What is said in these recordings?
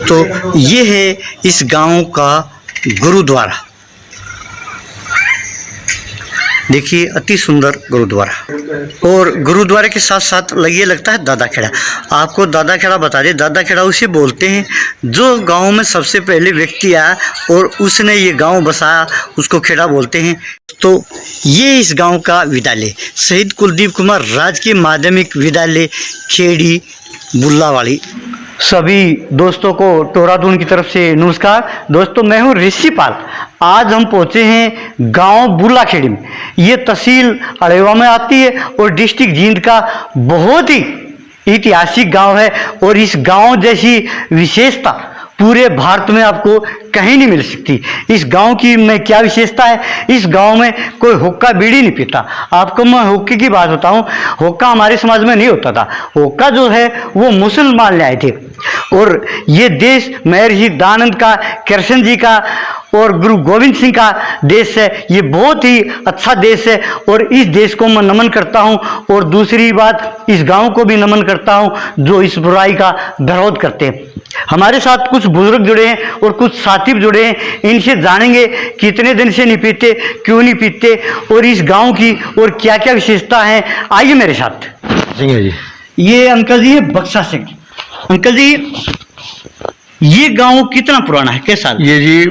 तो ये है इस गांव का गुरुद्वारा। देखिए अति सुंदर गुरुद्वारा, और गुरुद्वारे के साथ साथ ये लगता है दादा खेड़ा। आपको दादा खेड़ा बता दें, दादा खेड़ा उसे बोलते हैं जो गांव में सबसे पहले व्यक्ति आया और उसने ये गांव बसाया, उसको खेड़ा बोलते हैं। तो ये इस गांव का विद्यालय शहीद कुलदीप कुमार राजकीय माध्यमिक विद्यालय खेड़ी बुल्लावाड़ी। सभी दोस्तों को टोरादून की तरफ से नमस्कार। दोस्तों मैं हूं ऋषिपाल। आज हम पहुंचे हैं गांव बुल्लाखेड़ी में। ये तहसील अरेवा में आती है और डिस्ट्रिक्ट जींद का बहुत ही ऐतिहासिक गांव है, और इस गांव जैसी विशेषता पूरे भारत में आपको कहीं नहीं मिल सकती। इस गांव की में क्या विशेषता है, इस गांव में कोई हुक्का बीड़ी नहीं पीता। आपको मैं हुक्के की बात बताऊं, हुक्का हमारे समाज में नहीं होता था। हुक्का जो है वो मुसलमान ले आए थे, और ये देश महर्षि दयानंद का, कृष्ण जी का और गुरु गोविंद सिंह का देश है। ये बहुत ही अच्छा देश है और इस देश को मैं नमन करता हूं। और दूसरी बात, इस गांव को भी नमन करता हूं जो इस बुराई का विरोध करते हैं। हमारे साथ कुछ बुजुर्ग जुड़े हैं और कुछ साथी जुड़े हैं। इनसे जानेंगे कितने दिन से नहीं पीते, क्यों नहीं पीते, और इस गांव की और क्या क्या विशेषता है। आइए मेरे साथ। जी ये अंकल जी है बक्सा सिंह। अंकल जी ये गांव कितना पुराना है, कैसा साल? ये जी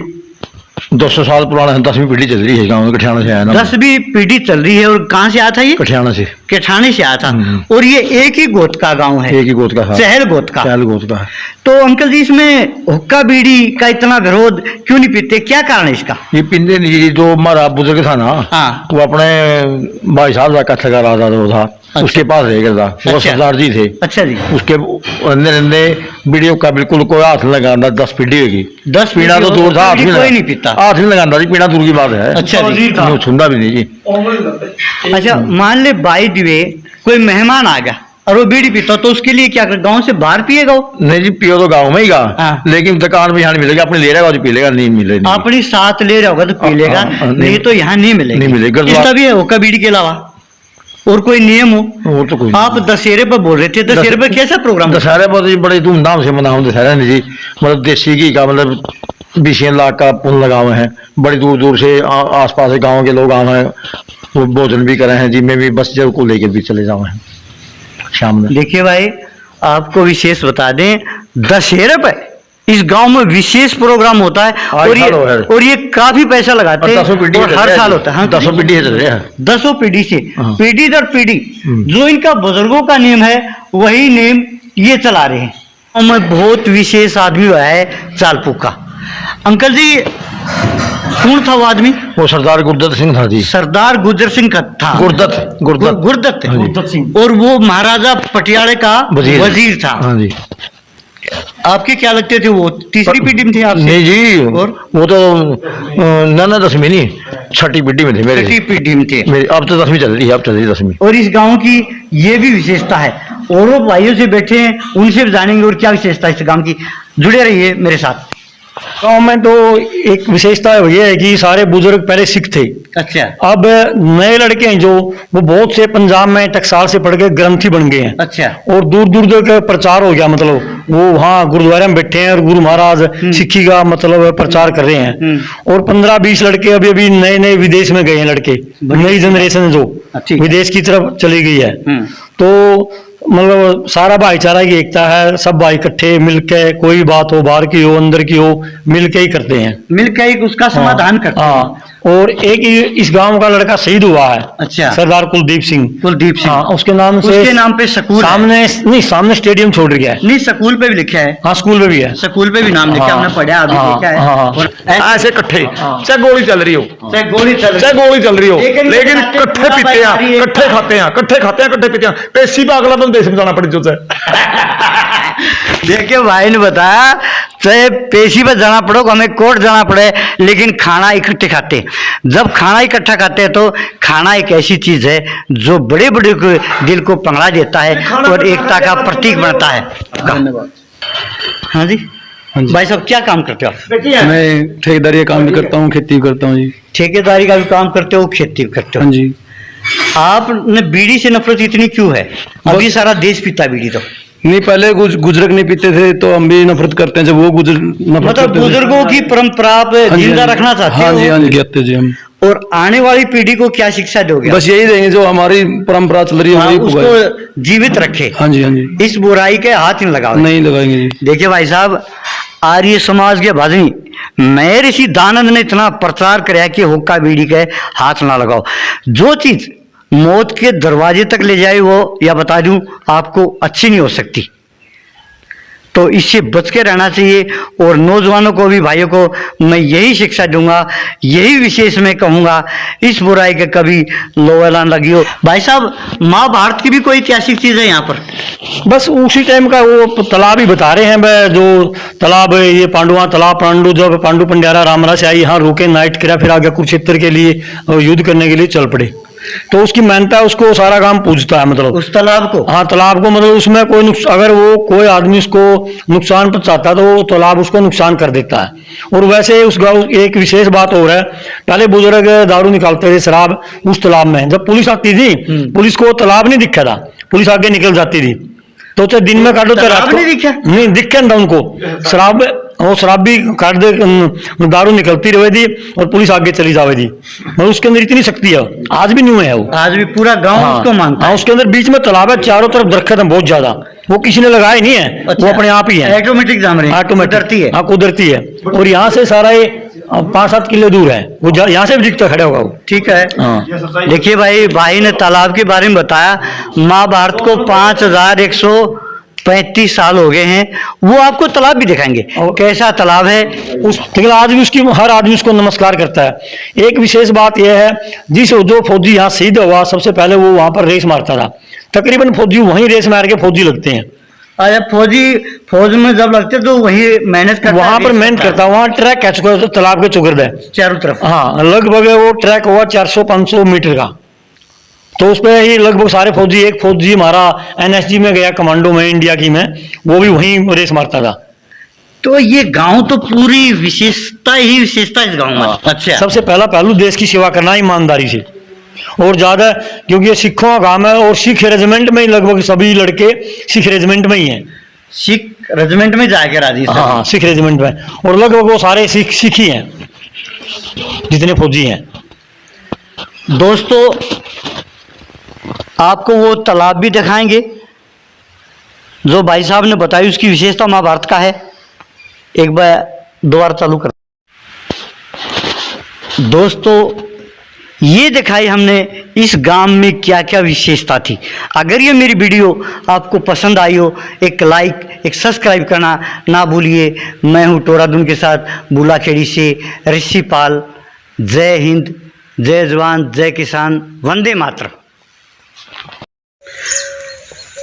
200 साल पुराना है। 10वीं पीढ़ी चल रही है गांव में। कठियाना से आया ना। 10वीं पीढ़ी चल रही है। और कहाँ से आया था ये? कठियाना से। केठाने से आया था। और ये एक ही गोत का गांव है। एक ही गोत का, शहर गोत का। शहर गोत का है। तो अंकल जी इसमें हुक्का बीड़ी का इतना विरोध क्यों नहीं पीते, क्या कारण है इसका? ये पींदे नहीं जी। जो हमारा बुजुर्ग था ना, हाँ, वो अपने भाई साहब का कत्थ का राजा वो था। अच्छा। उसके पास रह गया था। वो अच्छा। सरदार जी थे। अच्छा जी। उसके अंदर अंदर बीड़ियों का बिल्कुल कोई हाथ नहीं लगाना। 10 पीढ़ी होगी। 10 पीड़ा तो दूर था, हाथ कोई नहीं पीता। हाथ नहीं लगाना जी। पीड़ा दूर की बात है। अच्छा जी। छूंदा भी नहीं जी। अच्छा मान ले बाई दिवे कोई मेहमान आ गया और वो बीड़ी पीता, तो उसके लिए क्या कर, गांव से बाहर पिएगा वो? नहीं जी, पियो तो गाँव में ही गा। हाँ। लेकिन दुकान में यहाँ नहीं मिलेगा। अपने ले रहेगा तो पी लेगा, नहीं मिलेगा। अपनी साथ ले रहा होगा तो पी लेगा, नहीं तो यहाँ नहीं मिलेगा। नहीं मिलेगा। इसका भी है हुक्का बीड़ी के अलावा और कोई नियम हो? वो तो कोई। आप दशहरे पर बोल रहे थे, दशहरे पर कैसा प्रोग्राम? दशहरे पर जी बड़े धूमधाम से मनाओ दशहरा नहीं जी। मतलब देसी घी का, मतलब 20 लाख का पुन लगा हुए हैं। बड़ी दूर दूर से आसपास गाँव के लोग आए हैं, वो भोजन भी करे हैं जी। मैं भी बस जब को लेकर भी चले जाऊँ हैं शाम में। देखिए भाई, आपको विशेष बता दें, दशहरे पर इस गांव में विशेष प्रोग्राम होता है, और ये काफी पैसा लगाते हैं, और हर साल होता है। 10 पीढ़ी से चल रहे हैं। 10 पीढ़ी से, पीढ़ी दर पीढ़ी जो इनका बुजुर्गों का नियम है वही नियम ये चला रहे हैं। गाँव में बहुत विशेष आदमी हुआ है चालपू का। अंकल जी कौन था वो आदमी? वो सरदार गुरदत्त सिंह था जी। सरदार गुर्जर सिंह का था। गुरदत्त सिंह। और वो महाराजा पटियाले का वजीर था। हाँ जी। आपके क्या लगते थे, वो तीसरी पीढ़ी में थे आप? नहीं जी, और वो तो ना 10वीं नहीं, 6ठी पीढ़ी में थे मेरे। 6ठी पीढ़ी में थे। अब तो 10वीं चल रही है। अब चल रही है 10वीं। और इस गांव की ये भी विशेषता है, और वो भाइयों से बैठे हैं, उनसे भी जानेंगे और क्या विशेषता है इस गांव की। जुड़े रहिए मेरे साथ। गाँव में तो एक विशेषता ये है कि सारे बुजुर्ग पहले सिख थे। अच्छा। अब नए लड़के हैं जो, वो बहुत से पंजाब में टकसाल से पढ़ के ग्रंथी बन गए हैं। अच्छा। और दूर दूर तक प्रचार हो गया। मतलब वो वहाँ गुरुद्वारे में बैठे हैं और गुरु महाराज सिक्खी का मतलब प्रचार कर रहे हैं। और 15-20 लड़के अभी अभी नए नए विदेश में गए हैं। लड़के नई जनरेशन जो विदेश की तरफ चली गई है। तो मतलब सारा भाईचारा की एकता है। सब भाई इकट्ठे मिलके, कोई बात हो, बाहर की हो अंदर की हो, मिलके ही करते हैं। मिलके ही उसका समाधान करते हैं। और एक इस गांव का लड़का शहीद हुआ है। अच्छा। सरदार कुलदीप सिंह। हाँ, उसके नाम पे स्कूल सामने नहीं, सामने स्टेडियम छोड़ गया है। नहीं, स्कूल पे भी लिखा है। हाँ, स्कूल पे भी है। स्कूल पे भी नाम लिखा, हमने पढ़ा अभी लिखा है। ऐसे इकट्ठे, चाहे गोली चल रही हो, चाहे गोली चल रही हो, लेकिन इकट्ठे पीते हैं, इकट्ठे खाते हैं, इकट्ठे पीते हैं। पेशी पर अगला बंदे समझाना पड़े जो देखिए भाई ने बताया, चाहे पेशी पर जाना पड़ो, हमें कोर्ट जाना पड़े, लेकिन खाना इकट्ठे खाते। जब खाना इकट्ठा खाते हैं तो खाना एक ऐसी चीज है जो बड़े बड़े दिल को पंगड़ा देता है और एकता का प्रतीक बनता है। धन्यवाद। हाँ जी। भाई साहब क्या काम करते हो आप? मैं ठेकेदारी का काम भी करता हूँ, खेती भी करता हूँ जी। ठेकेदारी का भी काम करते हो, खेती भी करते हो? हाँ जी। आपने बीड़ी से नफरत इतनी क्यों है? अभी सारा देश पीता बीड़ी। तो नहीं, पहले कुछ बुजुर्ग नहीं पीते थे तो हम भी नफरत करते हैं, जब वो नफरत मतलब करते थे। बुजुर्गों की परंपरा आप हाँ जी, जिंदा हाँ जी। रखना चाहते हाँ जी, हो हाँ जी, कहते जी हम। और आने वाली पीढ़ी को क्या शिक्षा दोगे? बस यही देंगे, जो हमारी परंपरा चल रही है हाँ, वही पुगाए। उसको जीवित रखे, हाँ जी, हाँ जी, इस बुराई के हाथ नहीं लगाओ। नहीं लगाएंगे जी। देखिए भाई साहब, आर्य समाज के भजनी महर्षि दानंद ने इतना प्रचार कराया कि हुक्का बीड़ी के हाथ ना लगाओ। जो चीज मौत के दरवाजे तक ले जाए वो, या बता दूं आपको, अच्छी नहीं हो सकती। तो इससे बच के रहना चाहिए। और नौजवानों को भी, भाइयों को मैं यही शिक्षा दूंगा, यही विशेष मैं कहूंगा, इस बुराई के कभी लोला न लगी हो। भाई साहब, महाभारत की भी कोई ऐतिहासिक चीज है यहाँ पर? बस उसी टाइम का वो तालाब ही बता रहे हैं वह, जो तालाब है ये पांडुआ तालाब। पांडु जब पांडु पंड्यारा रामराज से आई, यहाँ रुके, नाइट किया, फिर आगे कुरुक्षेत्र के लिए युद्ध करने के लिए चल पड़े। तो उसकी मान्यता, उसको सारा गांव पूजता है, मतलब उस तालाब को। हाँ, तालाब को, मतलब उसमें कोई अगर वो कोई आदमी उसको नुकसान पहुंचाता है तो वो तालाब उसको नुकसान कर देता है। और वैसे उस गांव एक विशेष बात हो रहा है, पहले बुजुर्ग दारू निकालते थे, शराब, उस तालाब में जब पुलिस आती थी, पुलिस को तालाब नहीं दिखा था, पुलिस आगे निकल जाती थी। तो चाहे दिन में काटो, तालाब रात को नहीं दिखा? नहीं दिखे था उनको। शराब, वो शराब भी काट दे, दारू निकलती रहे थी और पुलिस आगे चली जावे थी। मतलब उसके अंदर इतनी शक्ति है, आज भी नहीं है वो। आज भी पूरा गांव हाँ, उसको मानता हाँ, है। उसके अंदर बीच में तालाब है, चारों तरफ दरख्त है बहुत ज्यादा, वो किसी ने लगाए नहीं है। अच्छा, वो अपने आप ही है, ऑटोमेटिक जम रहे हैं, ऑटोमेटिक कुदरती है। हाँ, कुदरती है। और यहाँ से सारा ये 5-7 किलो दूर है, वो यहाँ से भी दिखता खड़ा होगा वो। ठीक है। हाँ, देखिए भाई ने तालाब के बारे में बताया। महाभारत को 5135 साल हो गए हैं। वो आपको तालाब भी दिखाएंगे, और कैसा तालाब है। लेकिन आज भी उसकी हर आदमी उसको नमस्कार करता है। एक विशेष बात यह है, जिस जो फौजी यहाँ शहीद हुआ, सबसे पहले वो वहां पर रेस मारता था। तकरीबन फौजी वहीं रेस मार के फौजी लगते हैं। अरे फौज में जब लगते तो वही मेहनत करता, वहां पर मेहनत करता, वहां ट्रैक है तालाब के चुगर्द है चारों तरफ। हाँ, लगभग वो ट्रैक हुआ 400-500 मीटर का। तो उस पर ही लगभग सारे फौजी, एक फौजी हमारा एनएसजी में गया, कमांडो में, इंडिया की में, वो भी वहीं रेस मारता था। तो ये गांव तो पूरी विशेषता ही विशेषता इस गांव में। अच्छा, सबसे पहला पहलू देश की सेवा करना ईमानदारी से, और ज्यादा क्योंकि ये सिखों का काम है, और सिख रेजिमेंट में ही लगभग सभी लड़के सिख रेजिमेंट में ही हैं। सिख रेजिमेंट में जाके राजी सब। हाँ, सिख रेजिमेंट में, और लगभग वो सारे सिख ही हैं जितने फौजी हैं। दोस्तों, आपको वो तालाब भी दिखाएंगे जो भाई साहब ने बताई, उसकी विशेषता महाभारत का है। एक बार दोबारा चालू कर। दोस्तों, ये दिखाई हमने इस गांव में क्या क्या विशेषता थी। अगर ये मेरी वीडियो आपको पसंद आई हो, एक लाइक, एक सब्सक्राइब करना ना भूलिए। मैं हूँ टोरादुन के साथ बुलाखेड़ी से ऋषिपाल। जय हिंद, जय जवान, जय किसान, वंदे मातरम।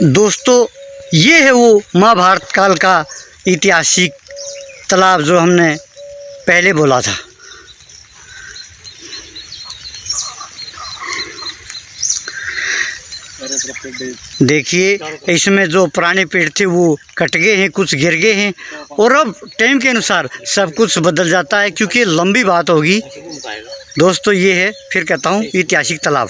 दोस्तों, ये है वो महाभारत काल का ऐतिहासिक तालाब जो हमने पहले बोला था। देखिए, इसमें जो पुराने पेड़ थे वो कट गए हैं, कुछ गिर गए हैं, और अब टाइम के अनुसार सब कुछ बदल जाता है, क्योंकि लंबी बात होगी। दोस्तों, ये है, फिर कहता हूँ, ऐतिहासिक तालाब।